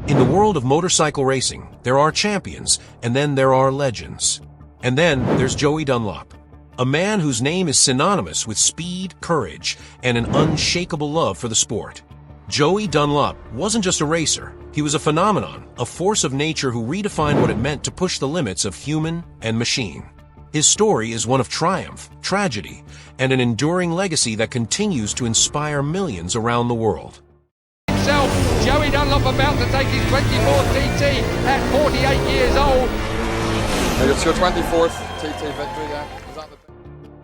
In the world of motorcycle racing, there are champions, and then there are legends. And then there's Joey Dunlop, a man whose name is synonymous with speed, courage, and an unshakable love for the sport. Joey Dunlop wasn't just a racer, he was a phenomenon, a force of nature who redefined what it meant to push the limits of human and machine. His story is one of triumph, tragedy, and an enduring legacy that continues to inspire millions around the world. Joey Dunlop about to take his 24th TT at 48 years old. It's your 24th TT victory, yeah.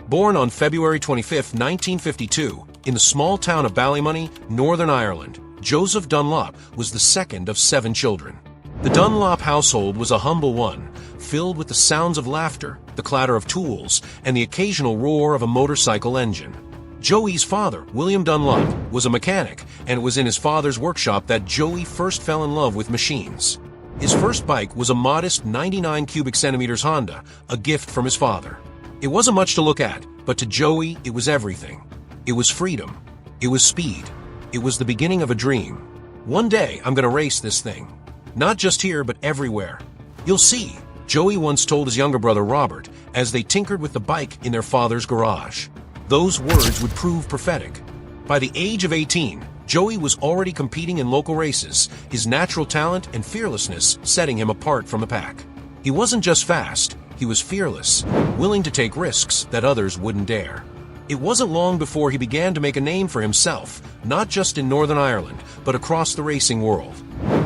Born on February 25, 1952, in the small town of Ballymoney, Northern Ireland, Joseph Dunlop was the second of 7 children. The Dunlop household was a humble one, filled with the sounds of laughter, the clatter of tools, and the occasional roar of a motorcycle engine. Joey's father, William Dunlop, was a mechanic, and it was in his father's workshop that Joey first fell in love with machines. His first bike was a modest 99 cubic centimeters Honda, a gift from his father. It wasn't much to look at, but to Joey, it was everything. It was freedom. It was speed. It was the beginning of a dream. One day, I'm gonna race this thing. Not just here, but everywhere. You'll see, Joey once told his younger brother Robert, as they tinkered with the bike in their father's garage. Those words would prove prophetic. By the age of 18, Joey was already competing in local races, his natural talent and fearlessness setting him apart from the pack. He wasn't just fast, he was fearless, willing to take risks that others wouldn't dare. It wasn't long before he began to make a name for himself, not just in Northern Ireland, but across the racing world.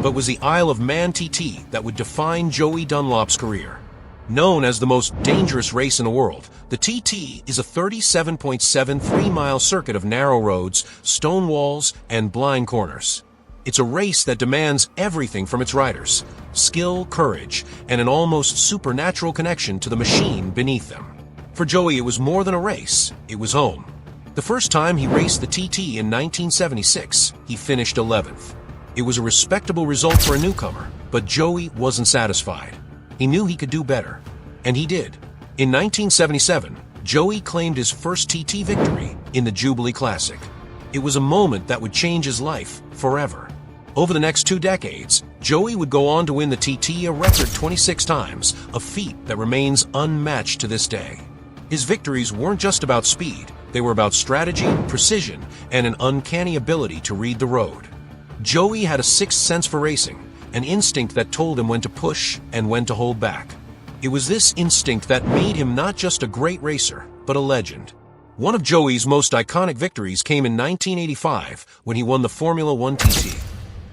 But was the Isle of Man TT that would define Joey Dunlop's career. Known as the most dangerous race in the world, the TT is a 37.73-mile circuit of narrow roads, stone walls, and blind corners. It's a race that demands everything from its riders: skill, courage, and an almost supernatural connection to the machine beneath them. For Joey, it was more than a race, it was home. The first time he raced the TT in 1976, he finished 11th. It was a respectable result for a newcomer, but Joey wasn't satisfied. He knew he could do better, and he did. In 1977, Joey claimed his first TT victory in the Jubilee Classic. It was a moment that would change his life forever. Over the next 2 decades, Joey would go on to win the TT a record 26 times, a feat that remains unmatched to this day. His victories weren't just about speed, they were about strategy, precision, and an uncanny ability to read the road. Joey had a sixth sense for racing, an instinct that told him when to push and when to hold back. It was this instinct that made him not just a great racer, but a legend. One of Joey's most iconic victories came in 1985 when he won the Formula One TT.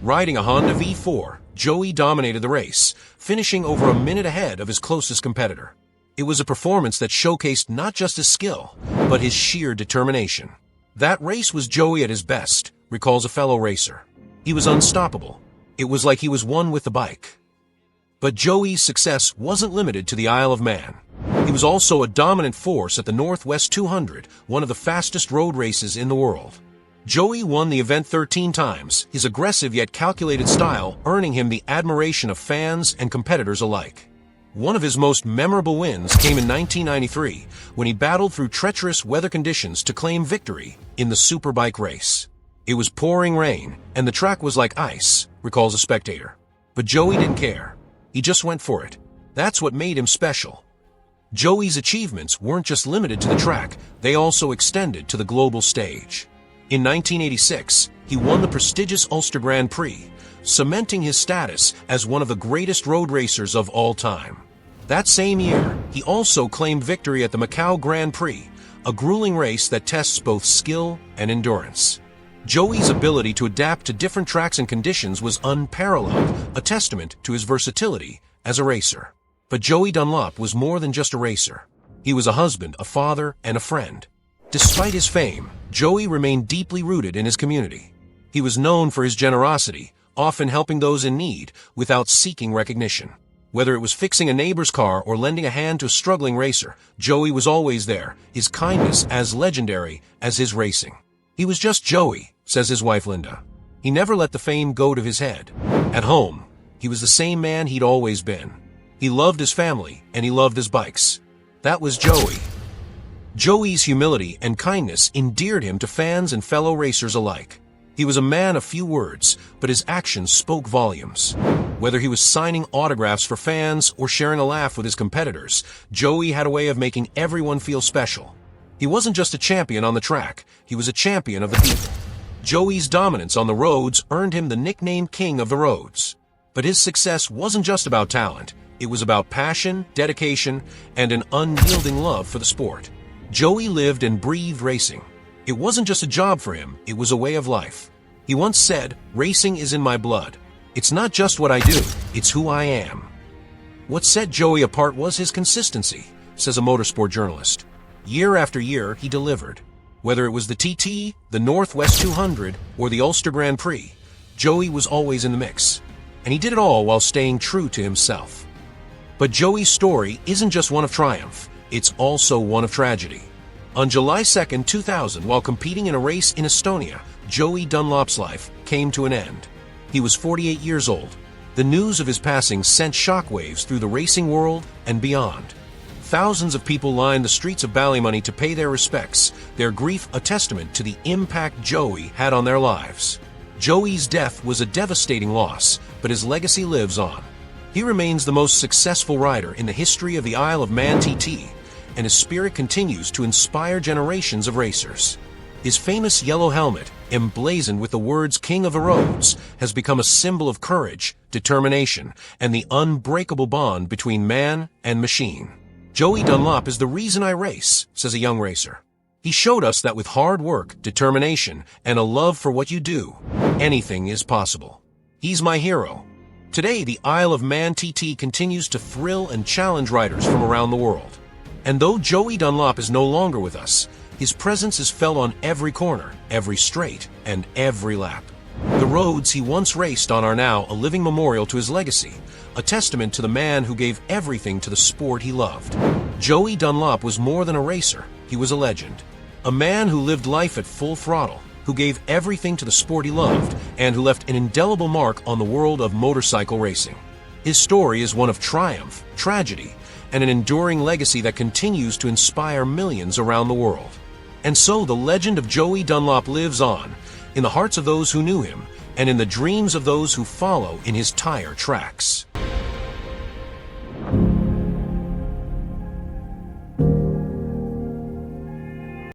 Riding a Honda V4, Joey dominated the race, finishing over a minute ahead of his closest competitor. It was a performance that showcased not just his skill, but his sheer determination. That race was Joey at his best, recalls a fellow racer. He was unstoppable. It was like he was one with the bike. But Joey's success wasn't limited to the Isle of Man. He was also a dominant force at the Northwest 200, one of the fastest road races in the world. Joey won the event 13 times, his aggressive yet calculated style earning him the admiration of fans and competitors alike. One of his most memorable wins came in 1993 when he battled through treacherous weather conditions to claim victory in the Superbike race. It was pouring rain, and the track was like ice, recalls a spectator. But Joey didn't care. He just went for it. That's what made him special. Joey's achievements weren't just limited to the track, they also extended to the global stage. In 1986, he won the prestigious Ulster Grand Prix, cementing his status as one of the greatest road racers of all time. That same year, he also claimed victory at the Macau Grand Prix, a grueling race that tests both skill and endurance. Joey's ability to adapt to different tracks and conditions was unparalleled, a testament to his versatility as a racer. But Joey Dunlop was more than just a racer. He was a husband, a father, and a friend. Despite his fame, Joey remained deeply rooted in his community. He was known for his generosity, often helping those in need without seeking recognition. Whether it was fixing a neighbor's car or lending a hand to a struggling racer, Joey was always there, his kindness as legendary as his racing. He was just Joey, says his wife Linda. He never let the fame go to his head. At home, he was the same man he'd always been. He loved his family, and he loved his bikes. That was Joey. Joey's humility and kindness endeared him to fans and fellow racers alike. He was a man of few words, but his actions spoke volumes. Whether he was signing autographs for fans or sharing a laugh with his competitors, Joey had a way of making everyone feel special. He wasn't just a champion on the track, he was a champion of the people. Joey's dominance on the roads earned him the nickname King of the Roads. But his success wasn't just about talent, it was about passion, dedication, and an unyielding love for the sport. Joey lived and breathed racing. It wasn't just a job for him, it was a way of life. He once said, "Racing is in my blood. It's not just what I do, it's who I am." What set Joey apart was his consistency, says a motorsport journalist. Year after year, he delivered. Whether it was the TT, the Northwest 200, or the Ulster Grand Prix, Joey was always in the mix. And he did it all while staying true to himself. But Joey's story isn't just one of triumph, it's also one of tragedy. On July 2, 2000, while competing in a race in Estonia, Joey Dunlop's life came to an end. He was 48 years old. The news of his passing sent shockwaves through the racing world and beyond. Thousands of people lined the streets of Ballymoney to pay their respects, their grief a testament to the impact Joey had on their lives. Joey's death was a devastating loss, but his legacy lives on. He remains the most successful rider in the history of the Isle of Man TT, and his spirit continues to inspire generations of racers. His famous yellow helmet, emblazoned with the words King of the Roads, has become a symbol of courage, determination, and the unbreakable bond between man and machine. Joey Dunlop is the reason I race, says a young racer. He showed us that with hard work, determination, and a love for what you do, anything is possible. He's my hero. Today, the Isle of Man TT continues to thrill and challenge riders from around the world. And though Joey Dunlop is no longer with us, his presence is felt on every corner, every straight, and every lap. The roads he once raced on are now a living memorial to his legacy, a testament to the man who gave everything to the sport he loved. Joey Dunlop was more than a racer, he was a legend. A man who lived life at full throttle, who gave everything to the sport he loved, and who left an indelible mark on the world of motorcycle racing. His story is one of triumph, tragedy, and an enduring legacy that continues to inspire millions around the world. And so the legend of Joey Dunlop lives on, in the hearts of those who knew him, and in the dreams of those who follow in his tire tracks.